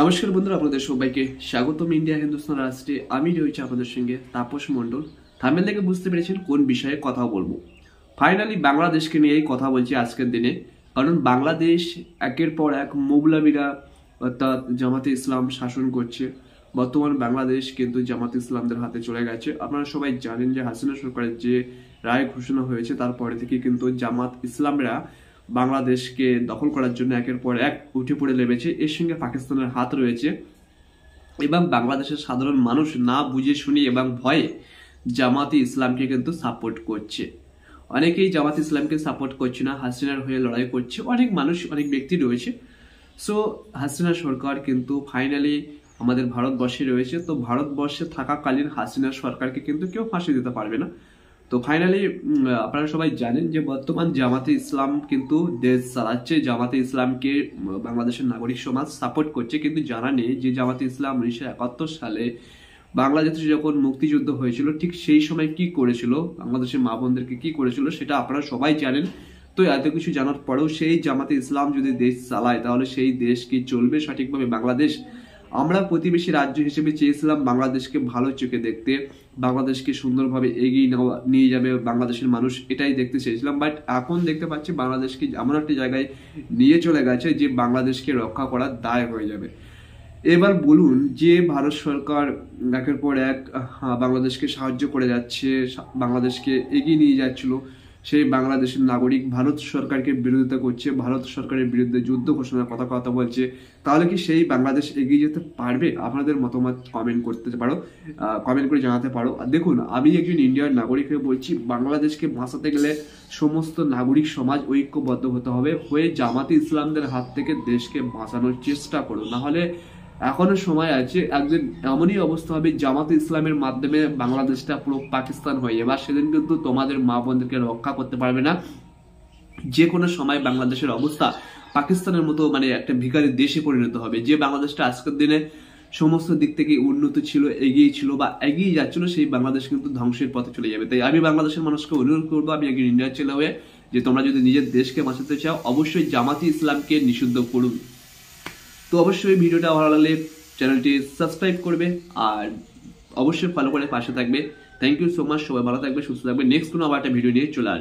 নমস্কার বন্ধুরা, আপনাদের সবাইকে স্বাগতম ইন্ডিয়া হিন্দুস্তান রাষ্ট্রে। আমি রয়েছি আপনাদের সঙ্গে তাপস মণ্ডল। থাম্বনেল থেকে বুঝতে পেরেছেন কোন বিষয়ে কথা বলবো। ফাইনালি বাংলাদেশকে নিয়েই কথা বলছি আজকের দিনে, কারণ বাংলাদেশ একের পর এক মৌলবীরা অর্থাৎ জামাতে ইসলাম শাসন করছে। বর্তমান বাংলাদেশ কিন্তু জামাতে ইসলামদের হাতে চলে গেছে। আপনারা সবাই জানেন যে হাসিনা সরকারের যে রায় ঘোষণা হয়েছে তারপরে থেকে কিন্তু জামাত ইসলামরা বাংলাদেশকে দখল করার জন্য একের পর এক উঠে পড়ে লেগেছে। এর সঙ্গে পাকিস্তানের হাত রয়েছে এবং বাংলাদেশের সাধারণ মানুষ না বুঝে শুনে এবং ভয়ে জামাতে ইসলামকে কিন্তু সাপোর্ট করছে। অনেকেই জামাত ইসলামকে সাপোর্ট করছে না, হাসিনার হয়ে লড়াই করছে। অনেক মানুষ, অনেক ব্যক্তি রয়েছে। সো হাসিনা সরকার কিন্তু ফাইনালি আমাদের ভারতবর্ষে রয়েছে। তো ভারতবর্ষে থাকাকালীন হাসিনা সরকারকে কিন্তু কেউ ফাঁসি দিতে পারবে না। তো ফাইনালি আপনারা সবাই জানেন যে বর্তমান জামাতে ইসলাম কিন্তু দেশ চালাচ্ছে। জামাতে ইসলামকে বাংলাদেশের নাগরিক সমাজ সাপোর্ট করছে, কিন্তু জানা নেই যে জামাতে ইসলাম 1971 সালে বাংলাদেশে যখন মুক্তিযুদ্ধ হয়েছিল ঠিক সেই সময় কি করেছিল, বাংলাদেশের মা বোনদেরকে কি করেছিল সেটা আপনারা সবাই জানেন। তো এত কিছু জানার পরেও সেই জামাতে ইসলাম যদি দেশ চালায় তাহলে সেই দেশ কি চলবে সঠিকভাবে? বাংলাদেশ, আমরা প্রতিবেশী রাজ্য হিসেবে চেয়েছিলাম বাংলাদেশকে ভালো চোখে দেখতে, বাংলাদেশকে সুন্দরভাবে এগিয়ে নিয়ে যাবে বাংলাদেশের মানুষ, এটাই দেখতে চেয়েছিলাম। বাট এখন দেখতে পাচ্ছি বাংলাদেশকে এমন একটা জায়গায় নিয়ে চলে গেছে যে বাংলাদেশকে রক্ষা করার দায় হয়ে যাবে। এবার বলুন যে ভারত সরকার একের পর এক বাংলাদেশকে সাহায্য করে যাচ্ছে, বাংলাদেশকে এগিয়ে নিয়ে যাচ্ছিল, সেই বাংলাদেশের নাগরিক ভারত সরকারকে বিরোধিতা করছে, ভারত সরকারের বিরুদ্ধে যুদ্ধ ঘোষণার কথা বলছে, তাহলে কি সেই বাংলাদেশ এগিয়ে যেতে পারবে? আপনাদের মতামত কমেন্ট করতে পারো, কমেন্ট করে জানাতে পারো। দেখুন, আমি একজন ইন্ডিয়ার নাগরিক হয়ে বলছি, বাংলাদেশকে বাঁচাতে গেলে সমস্ত নাগরিক সমাজ ঐক্যবদ্ধ হতে হবে, হয়ে জামাতে ইসলামদের হাত থেকে দেশকে বাঁচানোর চেষ্টা করো। না হলে এখনো সময় আছে, একদিন এমনই অবস্থা হবে জামাতে ইসলামের মাধ্যমে বাংলাদেশটা পুরো পাকিস্তান হয়ে যাবে। সেদিন কিন্তু তোমাদের মা বোনদেরকে রক্ষা করতে পারবে না। যে কোনো সময় বাংলাদেশের অবস্থা পাকিস্তানের মতো একটা ভিখারি দেশে পরিণত হবে। যে বাংলাদেশটা আজকের দিনে সমস্ত দিক থেকে উন্নত ছিল, এগিয়ে ছিল বা এগিয়ে যাচ্ছিল, সেই বাংলাদেশ কিন্তু ধ্বংসের পথে চলে যাবে। তাই আমি বাংলাদেশের মানুষকে অনুরোধ করবো, আমি একজন ইন্ডিয়ার ছেলে হয়ে, যে তোমরা যদি নিজের দেশকে বাঁচাতে চাও অবশ্যই জামাতি ইসলামকে নিষিদ্ধ করুন। তো অবশ্যই ভিডিওটা ভালো লাগলে চ্যানেলটি সাবস্ক্রাইব করবে আর অবশ্যই ফলো করে পাশে থাকবে। Thank you so much. সবাই ভালো থাকবে, সুস্থ থাকবে। নেক্সট কোনো আবার একটা ভিডিও নিয়ে চলে আসবে।